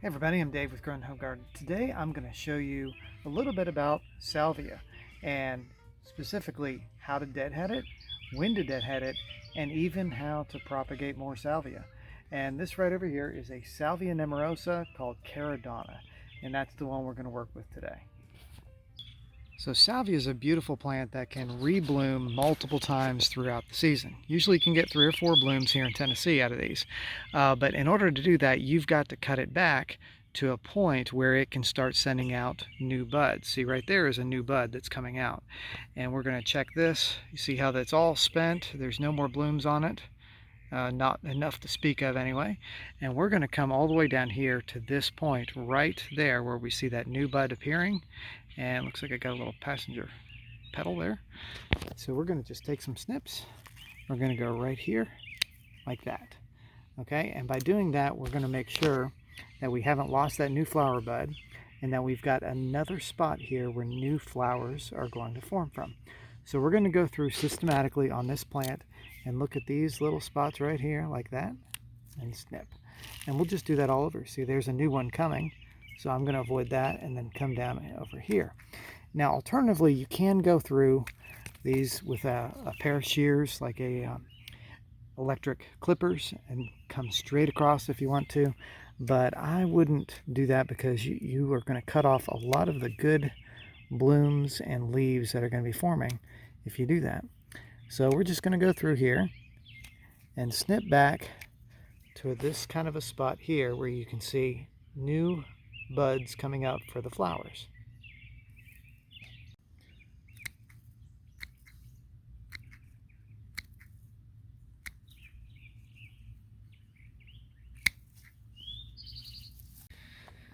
Hey everybody, I'm Dave with Grown Home Garden. Today I'm going to show you a little bit about salvia and specifically how to deadhead it, when to deadhead it, and even how to propagate more salvia. And this right over here is a Salvia nemorosa called Caradonna, and that's the one we're going to work with today. So salvia is a beautiful plant that can rebloom multiple times throughout the season. Usually you can get 3 or 4 blooms here in Tennessee out of these. But in order to do that, you've got to cut it back to a point where it can start sending out new buds. See, right there is a new bud that's coming out. And we're going to check this. You see how that's all spent? There's no more blooms on it. Not enough to speak of anyway. And we're going to come all the way down here to this point right there where we see that new bud appearing. And looks like I got a little passenger petal there. So we're going to just take some snips. We're going to go right here like that. Okay, and by doing that, we're going to make sure that we haven't lost that new flower bud and that we've got another spot here where new flowers are going to form from. So we're going to go through systematically on this plant and look at these little spots right here like that and snip. And we'll just do that all over. See, there's a new one coming. So I'm going to avoid that and then come down over here. Now, alternatively, you can go through these with a pair of shears, like electric clippers, and come straight across if you want to. But I wouldn't do that because you are going to cut off a lot of the good blooms and leaves that are going to be forming if you do that. So we're just going to go through here and snip back to this kind of a spot here where you can see new buds coming up for the flowers.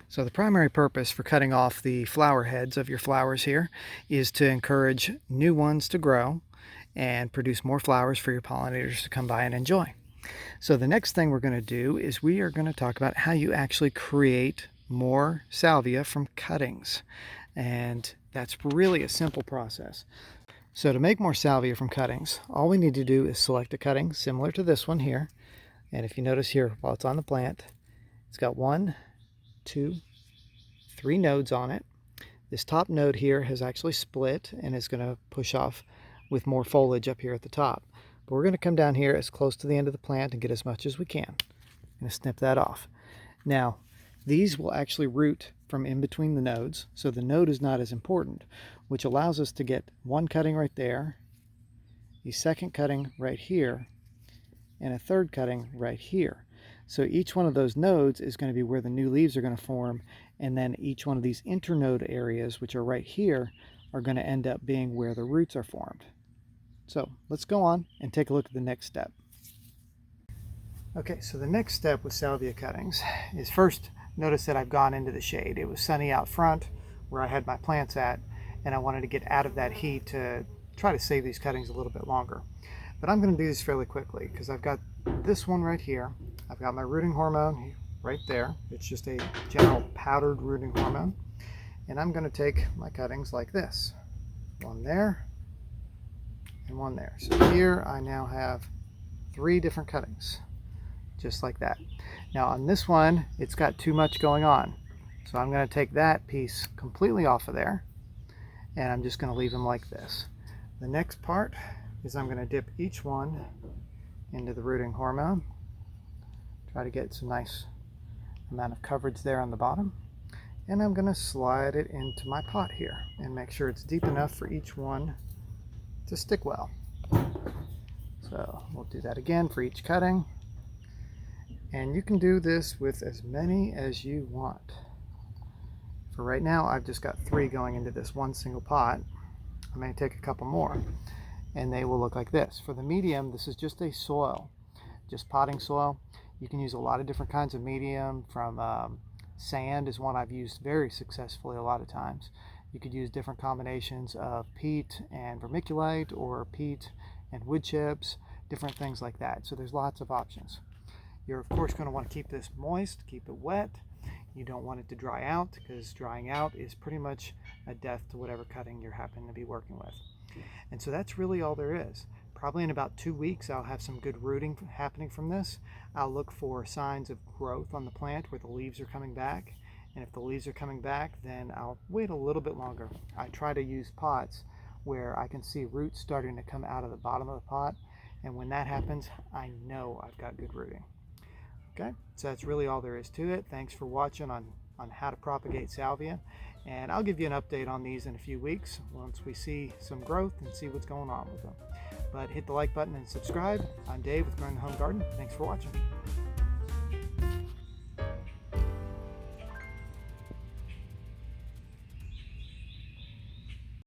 So the primary purpose for cutting off the flower heads of your flowers here is to encourage new ones to grow and produce more flowers for your pollinators to come by and enjoy. So the next thing we're going to do is we are going to talk about how you actually create more salvia from cuttings. And that's really a simple process. So to make more salvia from cuttings, all we need to do is select a cutting similar to this one here. And if you notice here, while it's on the plant, it's got 1, 2, 3 nodes on it. This top node here has actually split and is going to push off with more foliage up here at the top. But we're going to come down here as close to the end of the plant and get as much as we can. I'm going to snip that off. Now, these will actually root from in between the nodes, so the node is not as important, which allows us to get one cutting right there, a second cutting right here, and a third cutting right here. So each one of those nodes is going to be where the new leaves are going to form, and then each one of these internode areas, which are right here, are going to end up being where the roots are formed. So let's go on and take a look at the next step. Okay, so the next step with salvia cuttings is first notice that I've gone into the shade. It was sunny out front where I had my plants at, and I wanted to get out of that heat to try to save these cuttings a little bit longer. But I'm going to do this fairly quickly because I've got this one right here. I've got my rooting hormone right there. It's just a general powdered rooting hormone. And I'm going to take my cuttings like this. One there and one there. So here I now have 3 different cuttings, just like that. Now on this one, it's got too much going on. So I'm going to take that piece completely off of there, and I'm just going to leave them like this. The next part is I'm going to dip each one into the rooting hormone. Try to get some nice amount of coverage there on the bottom. And I'm going to slide it into my pot here and make sure it's deep enough for each one to stick well. So we'll do that again for each cutting. And you can do this with as many as you want. For right now, I've just got 3 going into this one single pot. I may take a couple more, and they will look like this. For the medium, this is just a soil, just potting soil. You can use a lot of different kinds of medium. From sand is one I've used very successfully a lot of times. You could use different combinations of peat and vermiculite, or peat and wood chips, different things like that. So there's lots of options. You're of course going to want to keep this moist, keep it wet. You don't want it to dry out, because drying out is pretty much a death to whatever cutting you're happening to be working with. And so that's really all there is. Probably in about 2 weeks, I'll have some good rooting happening from this. I'll look for signs of growth on the plant where the leaves are coming back. And if the leaves are coming back, then I'll wait a little bit longer. I try to use pots where I can see roots starting to come out of the bottom of the pot. And when that happens, I know I've got good rooting. Okay, so that's really all there is to it. Thanks for watching on how to propagate salvia. And I'll give you an update on these in a few weeks once we see some growth and see what's going on with them. But hit the like button and subscribe. I'm Dave with Growing the Home Garden. Thanks for watching.